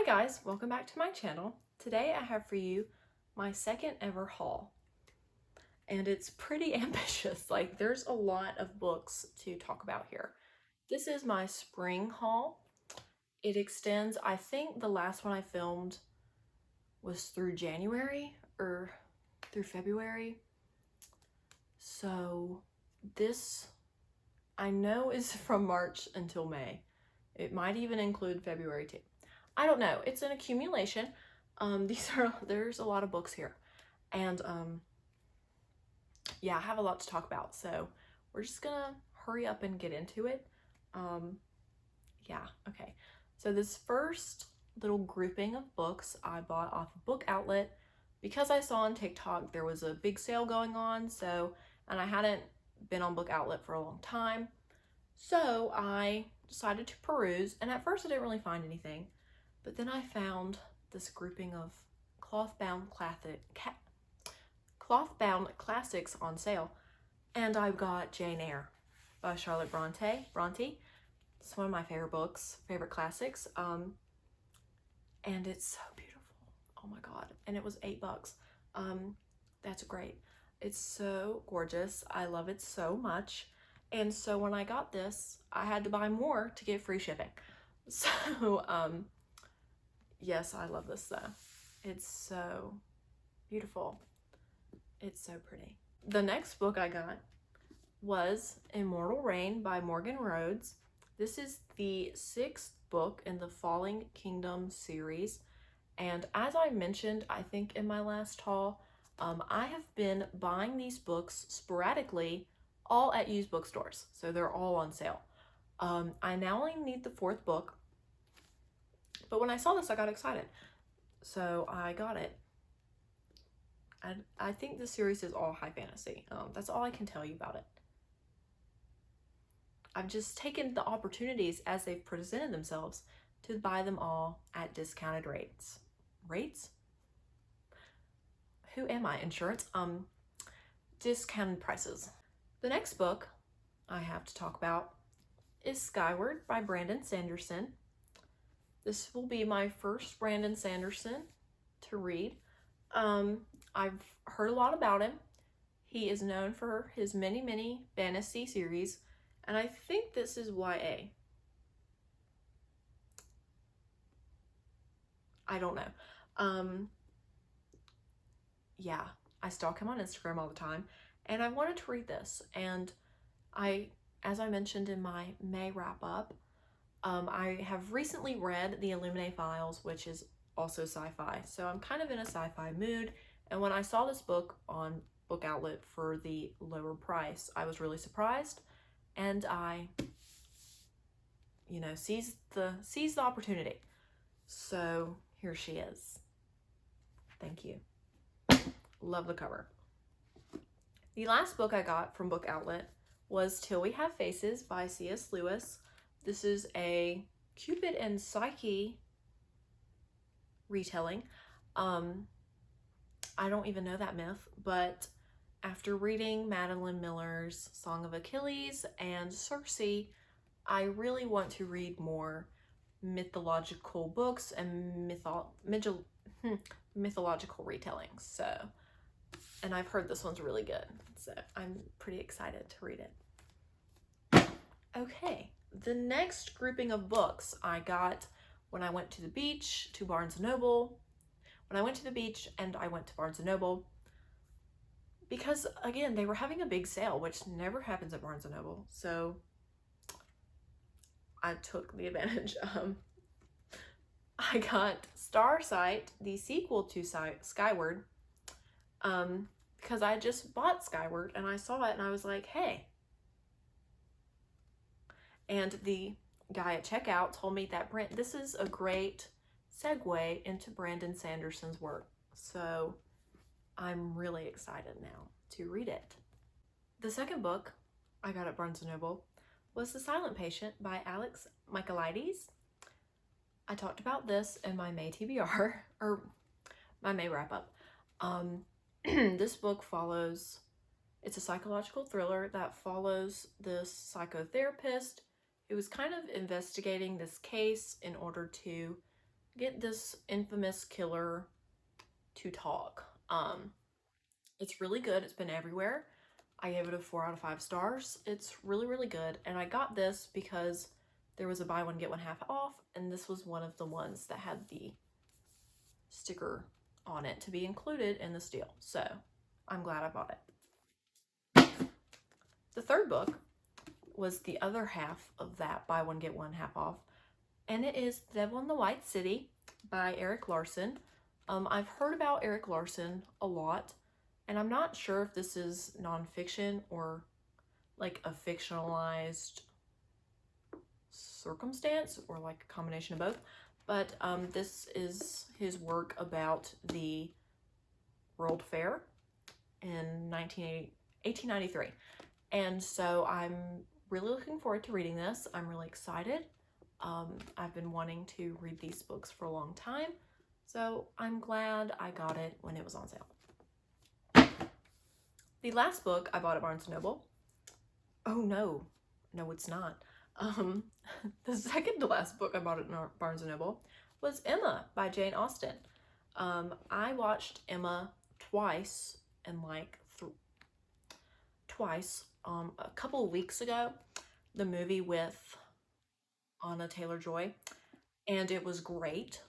guys, welcome back to my channel. Today I have for you my second ever haul, and it's pretty ambitious. Like, there's a lot of books to talk about here. This is my spring haul. It extends, I think the last one I filmed was through January or through February. So this, I know, is from March until May. It might even include February too. I don't know. It's an accumulation. There's a lot of books here. And yeah, I have a lot to talk about. So we're just gonna hurry up and get into it. Yeah, okay. So this first little grouping of books I bought off of Book Outlet because I saw on TikTok there was a big sale going on. And I hadn't been on Book Outlet for a long time. So I decided to peruse, and at first I didn't really find anything. But then I found this grouping of cloth-bound classics on sale, and I got Jane Eyre by Charlotte Bronte. It's one of my favorite classics, and it's so beautiful. Oh my god! And it was $8. That's great. It's so gorgeous. I love it so much. And so when I got this, I had to buy more to get free shipping. So yes, I love this though. It's so beautiful. It's so pretty. The next book I got was Immortal Reign by Morgan Rhodes. This is the 6th book in the Falling Kingdom series. And as I mentioned, I think in my last haul, I have been buying these books sporadically, all at used bookstores. So they're all on sale. I now only need the 4th book. But when I saw this, I got excited. So I got it. I think the series is all high fantasy. That's all I can tell you about it. I've just taken the opportunities as they've presented themselves to buy them all at discounted rates. Rates? Who am I? Insurance? Discounted prices. The next book I have to talk about is Skyward by Brandon Sanderson. This will be my first Brandon Sanderson to read. I've heard a lot about him. He is known for his many fantasy series, and I think this is YA. I don't know. Yeah, I stalk him on Instagram all the time, and I wanted to read this. And as I mentioned in my May wrap up, I have recently read The Illuminae Files, which is also sci-fi. So I'm kind of in a sci-fi mood. And when I saw this book on Book Outlet for the lower price, I was really surprised. And I, seized the opportunity. So here she is. Thank you. Love the cover. The last book I got from Book Outlet was Till We Have Faces by C.S. Lewis. This is a Cupid and Psyche retelling. I don't even know that myth, but after reading Madeline Miller's Song of Achilles and Circe, I really want to read more mythological books and mythological retellings. And I've heard this one's really good, so I'm pretty excited to read it. Okay, the next grouping of books I got when I went to the beach, to Barnes & Noble. When I went to the beach and I went to Barnes & Noble, because again, they were having a big sale, which never happens at Barnes & Noble, so I took the advantage. I got Starsight, the sequel to Skyward, because I just bought Skyward and I saw it and I was like, hey. And the guy at checkout told me that this is a great segue into Brandon Sanderson's work. So I'm really excited now to read it. The second book I got at Barnes & Noble was The Silent Patient by Alex Michaelides. I talked about this in my May TBR, or my May wrap-up. This book it's a psychological thriller that follows this psychotherapist who was kind of investigating this case in order to get this infamous killer to talk. It's really good. It's been everywhere. I gave it a 4 out of 5 stars. It's really, really good. And I got this because there was a buy one, get one half off. And this was one of the ones that had the sticker on it to be included in this deal. So I'm glad I bought it. The third book was the other half of that buy one, get one half off. And it is The Devil in the White City by Erik Larson. I've heard about Erik Larson a lot. And I'm not sure if this is nonfiction or like a fictionalized circumstance or like a combination of both. But this is his work about the World Fair in 1893. And so I'm really looking forward to reading this. I'm really excited. I've been wanting to read these books for a long time. So I'm glad I got it when it was on sale. The last book I bought at Barnes & Noble, oh no, it's not. The second to last book I bought at Barnes & Noble was Emma by Jane Austen. I watched Emma twice in a couple of weeks ago, the movie with Anna Taylor-Joy, and it was great.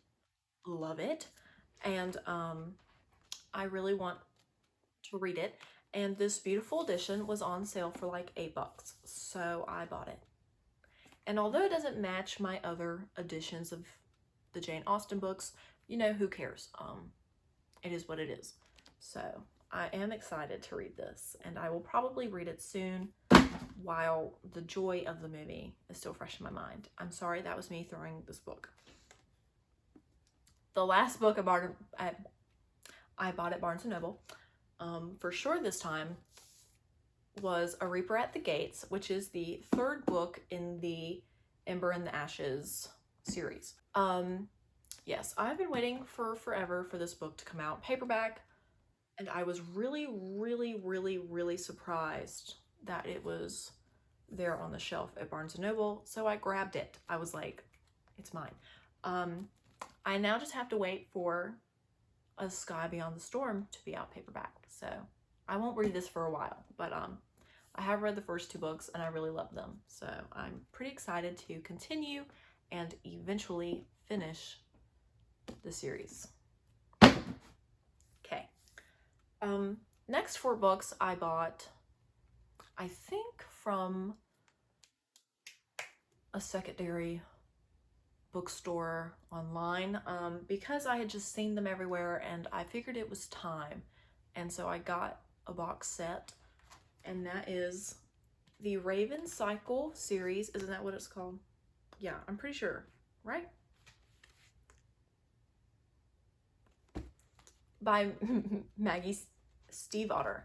Love it. And I really want to read it. And this beautiful edition was on sale for like $8, so I bought it. And although it doesn't match my other editions of the Jane Austen books, you know, who cares? It is what it is. So I am excited to read this, and I will probably read it soon while the joy of the movie is still fresh in my mind. I'm sorry, that was me throwing this book. The last book I bought at Barnes & Noble, for sure this time, was A Reaper at the Gates, which is the third book in the Ember and the Ashes series. Yes, I've been waiting for forever for this book to come out paperback, and I was really, really, really, really surprised that it was there on the shelf at Barnes & Noble, so I grabbed it. I was like, it's mine. I now just have to wait for A Sky Beyond the Storm to be out paperback, so I won't read this for a while, but I have read the first 2 books and I really love them, so I'm pretty excited to continue and eventually finish the series. Okay. Next 4 books I bought, I think from a secondary bookstore online, because I had just seen them everywhere and I figured it was time. And so I got a box set, and that is the Raven Cycle series. Isn't that what it's called? Yeah, I'm pretty sure, right? By Maggie Stiefvater.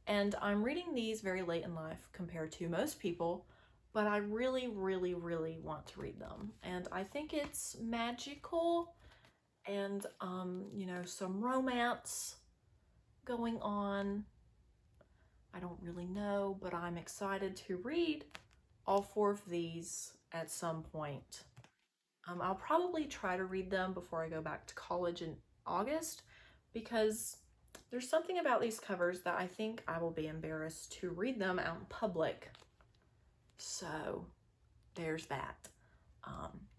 And I'm reading these very late in life compared to most people, but I really, really, really want to read them. And I think it's magical and, you know, some romance going on. I don't really know, but I'm excited to read all 4 of these at some point. I'll probably try to read them before I go back to college in August, because there's something about these covers that I think I will be embarrassed to read them out in public. So there's that.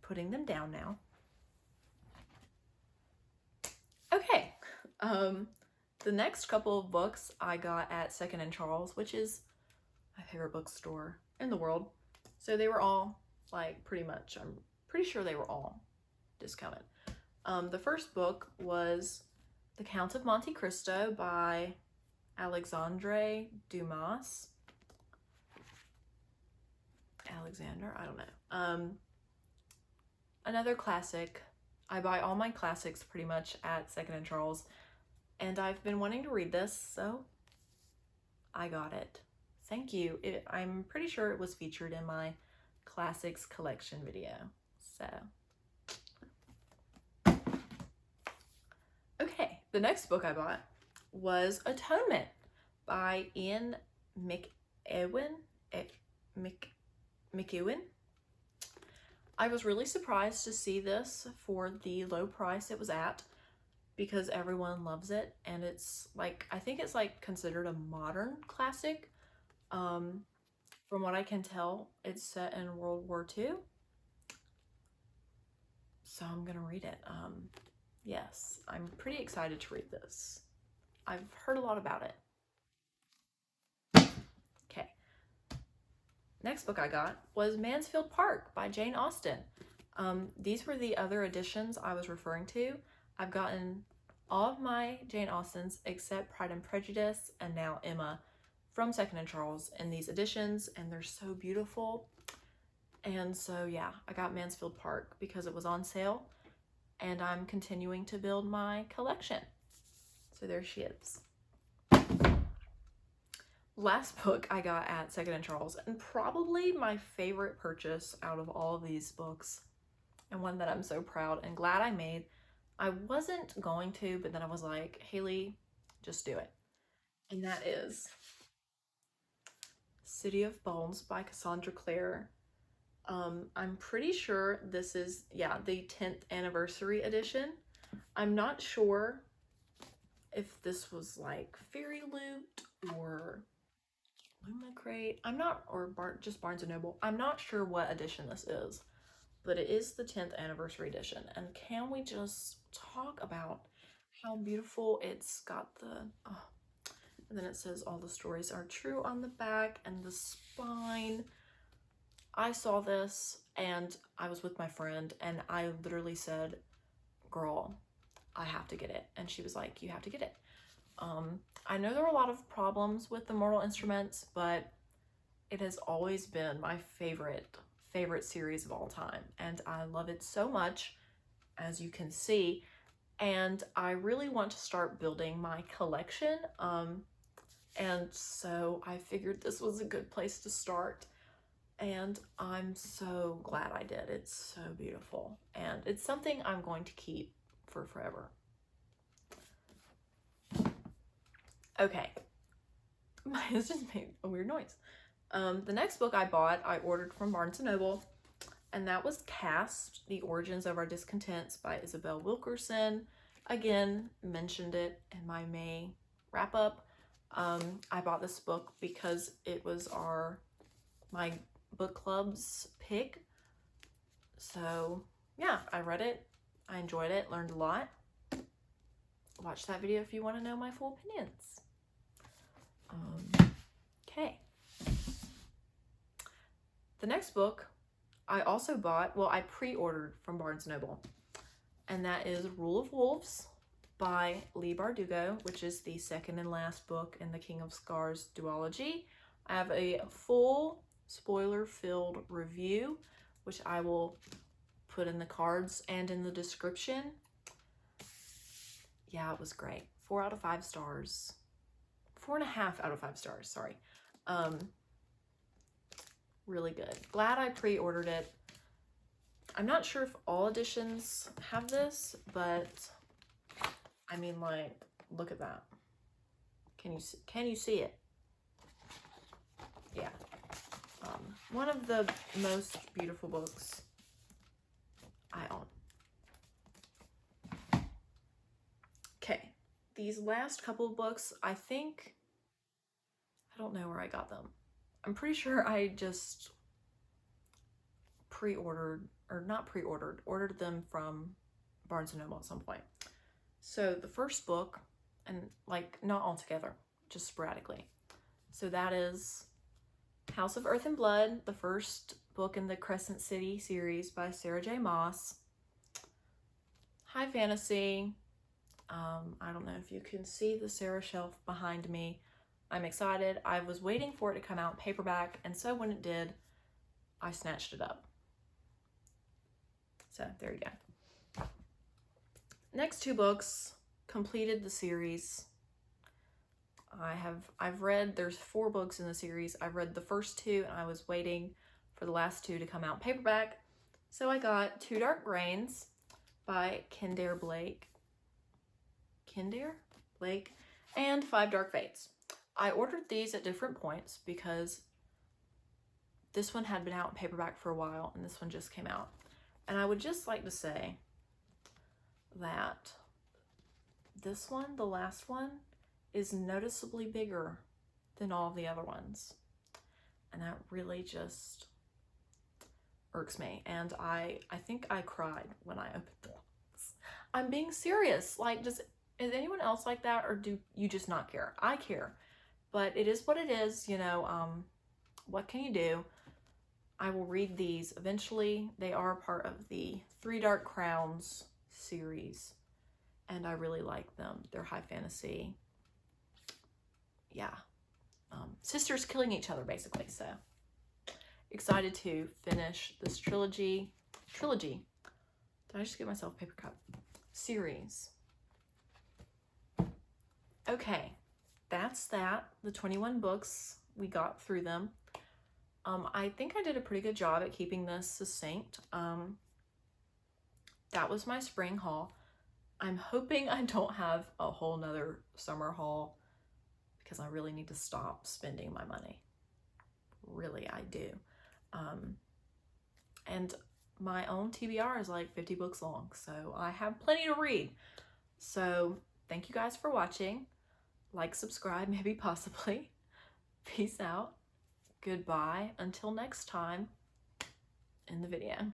Putting them down now. Okay. The next couple of books I got at 2nd and Charles, which is my favorite bookstore in the world. So they were all, like, pretty much, I'm pretty sure they were all discounted. The first book was The Count of Monte Cristo by Alexandre Dumas. Alexander, I don't know. Another classic. I buy all my classics pretty much at 2nd and Charles, and I've been wanting to read this, so I got it. Thank you. I'm pretty sure it was featured in my classics collection video, so. Okay, the next book I bought was Atonement by Ian McEwan. I was really surprised to see this for the low price it was at, because everyone loves it, and it's like, I think it's like considered a modern classic. From what I can tell, it's set in World War II. So I'm gonna read it. Yes, I'm pretty excited to read this. I've heard a lot about it. Okay. Next book I got was Mansfield Park by Jane Austen. These were the other editions I was referring to. I've gotten all of my Jane Austens except Pride and Prejudice and now Emma from Second and Charles in these editions, and they're so beautiful. And so yeah, I got Mansfield Park because it was on sale, and I'm continuing to build my collection. So there she is. Last book I got at Second and Charles, and probably my favorite purchase out of all of these books, and one that I'm so proud and glad I made. I wasn't going to, but then I was like, Haley, just do it. And that is City of Bones by Cassandra Clare. I'm pretty sure this is, yeah, the 10th anniversary edition. I'm not sure if this was like Fairy Loot or Lumicrate. I'm not, or just Barnes & Noble. I'm not sure what edition this is, but it is the 10th anniversary edition. And can we just talk about how beautiful it's got the, oh, and then it says all the stories are true on the back, and the spine. I saw this and I was with my friend, and I literally said, girl, I have to get it. And she was like, you have to get it. I know there were a lot of problems with the Mortal Instruments, but it has always been my favorite series of all time, and I love it so much, as you can see, and I really want to start building my collection, and so I figured this was a good place to start, and I'm so glad I did. It's so beautiful, and it's something I'm going to keep for forever. Okay, my husband made a weird noise. The next book I bought, I ordered from Barnes & Noble, and that was Caste, The Origins of Our Discontents by Isabel Wilkerson. Again, mentioned it in my May wrap-up. I bought this book because it was my book club's pick. So yeah, I read it, I enjoyed it, learned a lot. Watch that video if you want to know my full opinions. Okay. The next book I also bought, well, I pre-ordered from Barnes & Noble, and that is Rule of Wolves by Leigh Bardugo, which is the second and last book in the King of Scars duology. I have a full spoiler-filled review, which I will put in the cards and in the description. Yeah, it was great. 4 out of 5 stars. 4.5 out of 5 stars, sorry. Really good. Glad I pre-ordered it. I'm not sure if all editions have this, but I mean, like, look at that. Can you see it? Yeah. One of the most beautiful books I own. Okay, these last couple of books, I don't know where I got them. I'm pretty sure I just pre-ordered, or not pre-ordered, ordered them from Barnes & Noble at some point. So the first book, and like not all together, just sporadically. So that is House of Earth and Blood, the first book in the Crescent City series by Sarah J. Maas. High fantasy. I don't know if you can see the Sarah shelf behind me. I'm excited. I was waiting for it to come out paperback, and so when it did, I snatched it up. So there you go. Next 2 books completed the series. I've read, there's 4 books in the series. I've read the first 2, and I was waiting for the last 2 to come out paperback. So I got Two Dark Reigns by Kendare Blake, and Five Dark Fates. I ordered these at different points because this one had been out in paperback for a while, and this one just came out. And I would just like to say that this one, the last one, is noticeably bigger than all the other ones. And that really just irks me. And I think I cried when I opened the box. I'm being serious. Like, is anyone else like that, or do you just not care? I care. But it is what it is, you know. What can you do? I will read these eventually. They are part of the Three Dark Crowns series, and I really like them. They're high fantasy. Yeah. Sisters killing each other, basically. So excited to finish this trilogy. Did I just get myself a paper cup? Series. Okay, that's that. The 21 books, we got through them. I think I did a pretty good job at keeping this succinct. That was my spring haul. I'm hoping I don't have a whole nother summer haul, because I really need to stop spending my money. Really, I do. And my own TBR is like 50 books long, so I have plenty to read. So thank you guys for watching. Like, subscribe, maybe, possibly. Peace out. Goodbye. Until next time in the video.